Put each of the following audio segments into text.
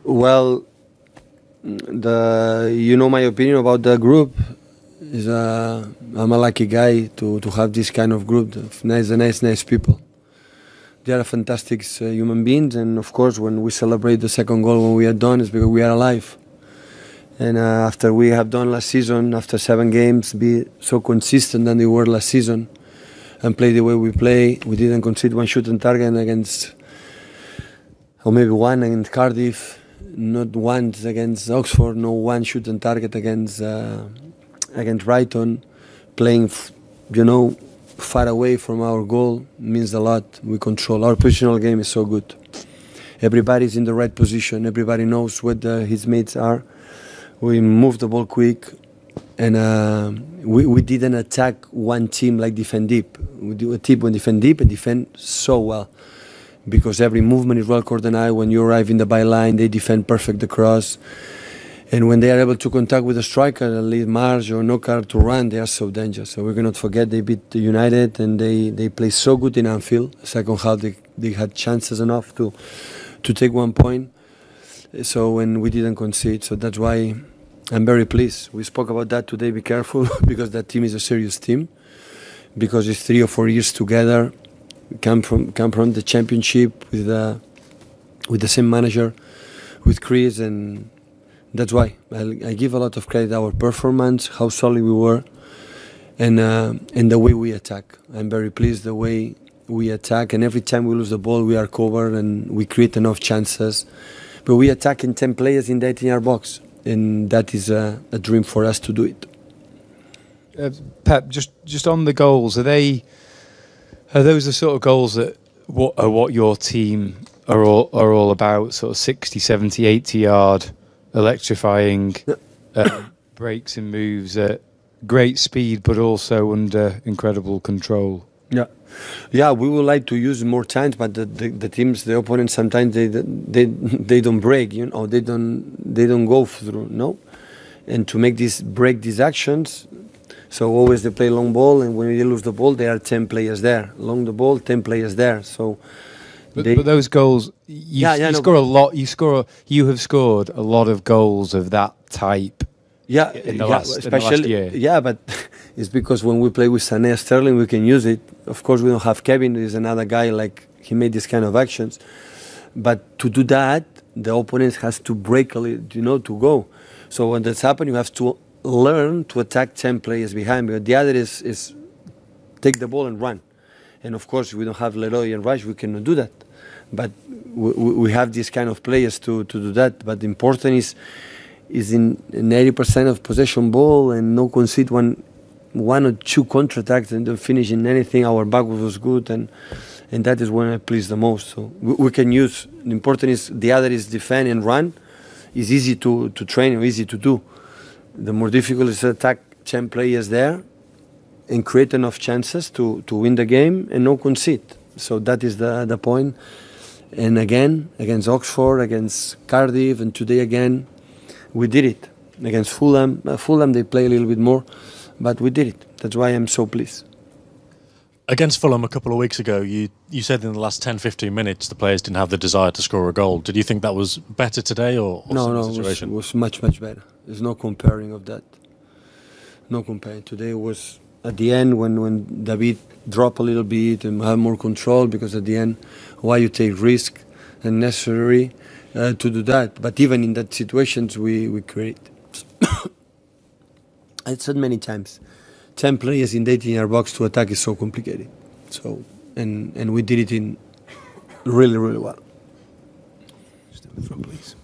Well, you know my opinion about the group is I'm a lucky guy to have this kind of group of nice people. They are fantastic human beings, and of course when we celebrate the second goal when we are done, it's because we are alive. And after we have done last season, after 7 games, be so consistent than they were last season, and play the way we play, we didn't concede one shot on target against, or maybe one against Cardiff, not once against Oxford, no one shoot on target against Brighton, playing, far away from our goal means a lot. We control. Our positional game is so good. Everybody's in the right position. Everybody knows what his mates are. We move the ball quick, and we didn't attack one team like defend deep. We do a team when defend deep and defend so well, because every movement is well coordinated. When you arrive in the byline, they defend perfect the cross. And when they are able to contact with a striker, leave Marge or Knockout to run, they are so dangerous. So we cannot forget they beat United, and they play so good in Anfield. Second half they had chances enough to take 1 point. So when we didn't concede, so that's why I'm very pleased. We spoke about that today. Be careful because that team is a serious team, because it's 3 or 4 years together. We come from the championship with the same manager, with Chris, and that's why I give a lot of credit to our performance, how solid we were, and the way we attack. I'm very pleased the way we attack, and every time we lose the ball, we are covered and we create enough chances. But we attack in 10 players in the 18-yard box, and that is a dream for us to do it. Pep, just on the goals, are those the sort of goals that what your team are all about? Sort of 60, 70, 80-yard electrifying breaks and moves at great speed, but also under incredible control. Yeah, we would like to use more times, but the teams, the opponents, sometimes they don't break, they don't go through, no, and to break these actions. So always they play long ball, and when they lose the ball, there are 10 players there. Long the ball, 10 players there. So. But those goals, you score a lot. You have scored a lot of goals of that type. In the last year. Yeah, but it's because when we play with Sané, Sterling, we can use it. Of course, we don't have Kevin. There's another guy like he made this kind of actions. But to do that, the opponent has to break a little, to go. So when that's happened, you have to learn to attack 10 players behind. But the other is take the ball and run. And of course, we don't have Leroy and Rush. We cannot do that. But we have these kind of players to do that. But the important is in 80% of possession ball and no concede one or two counter-attacks and don't finish in anything. Our back was good, and that is when I please the most. So we can use. The important is the other is defend and run. It's easy to train and easy to do. The more difficult is to attack 10 players there and create enough chances to win the game and no concede. So that is the point. And again, against Oxford, against Cardiff, and today again, we did it. Against Fulham, they play a little bit more, but we did it. That's why I'm so pleased. Against Fulham a couple of weeks ago, you said in the last 10-15 minutes the players didn't have the desire to score a goal. Did you think that was better today or no, it was much better. There's no comparing of that. No comparing. Today was at the end when David dropped a little bit and have more control, because at the end, why you take risk and necessary to do that. But even in that situations, we create. I said many times, 10 players in the 18-yard box to attack is so complicated. So and we did it in really well. Just in the front, please.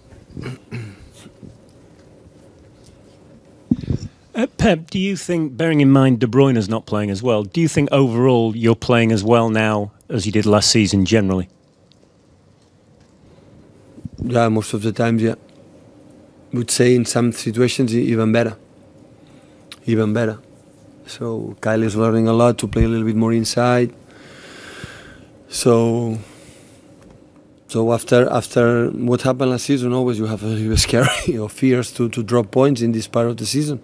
Pep, do you think, bearing in mind De Bruyne is not playing as well, do you think overall you're playing as well now as you did last season generally? Yeah, most of the times, yeah. I would say in some situations even better. Even better. So Kyle is learning a lot to play a little bit more inside. So after what happened last season, always you have a scary or fears to drop points in this part of the season.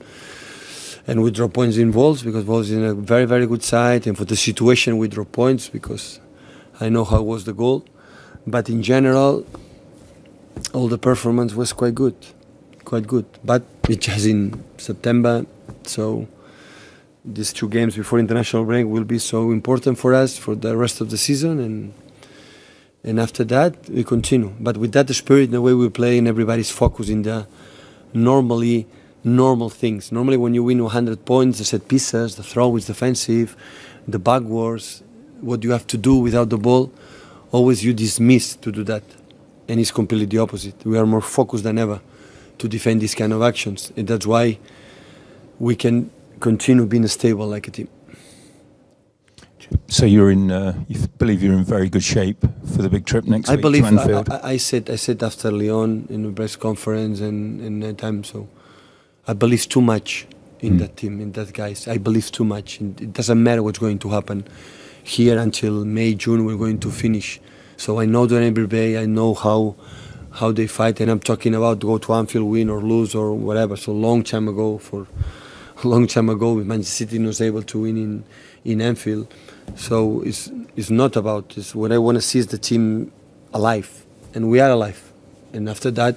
And we drop points in Wolves because Wolves is in a very, very good side, and for the situation we drop points because I know how was the goal. But in general, all the performance was quite good. But it's just in September, so these 2 games before international break will be so important for us for the rest of the season, and after that we continue. But with that spirit, the way we play, and everybody's focused in the normal things. Normally when you win 100 points, the set pieces, the throw is defensive, the backwards, what you have to do without the ball, always you dismiss to do that. And it's completely the opposite. We are more focused than ever to defend these kind of actions. And that's why we can continue being stable like a team. So you're in, you believe you're in very good shape for the big trip next week to Anfield? I said after Lyon in the press conference and that time, so I believe too much in that team, in that guys. I believe too much. And it doesn't matter what's going to happen here until May, June, we're going to finish. So I know them every day, I know how they fight, and I'm talking about go to Anfield, win or lose or whatever. So long time ago, Manchester City was able to win in Anfield. So it's not about this. What I want to see is the team alive, and we are alive. And after that,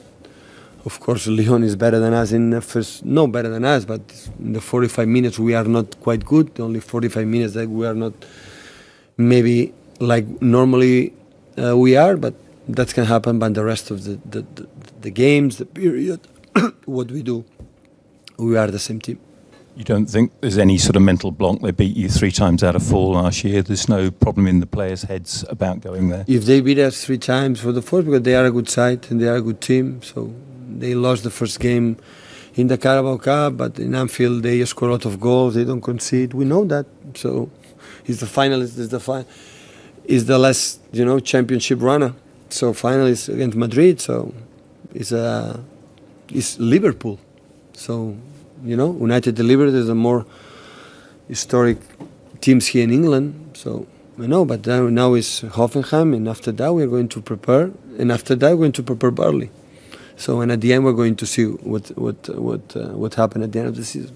of course, Lyon is better than us in the first. No, better than us, but in the 45 minutes we are not quite good. Only 45 minutes that we are not maybe like normally we are, but that can happen. But the rest of the games, the period, what we do, we are the same team. You don't think there's any sort of mental block? They beat you 3 times out of 4 last year. There's no problem in the players' heads about going there? If they beat us 3 times for the 4th, because they are a good side and they are a good team, so they lost the first game in the Carabao Cup, but in Anfield they score a lot of goals, they don't concede. We know that. So it's the finalist, is the last, championship runner. So finalists against Madrid, so it's Liverpool. So, United delivered is the more historic teams here in England. So I know, but now it's Hoffenheim, and after that we're going to prepare, and after that we're going to prepare Burnley. So, and at the end we're going to see what happened at the end of the season.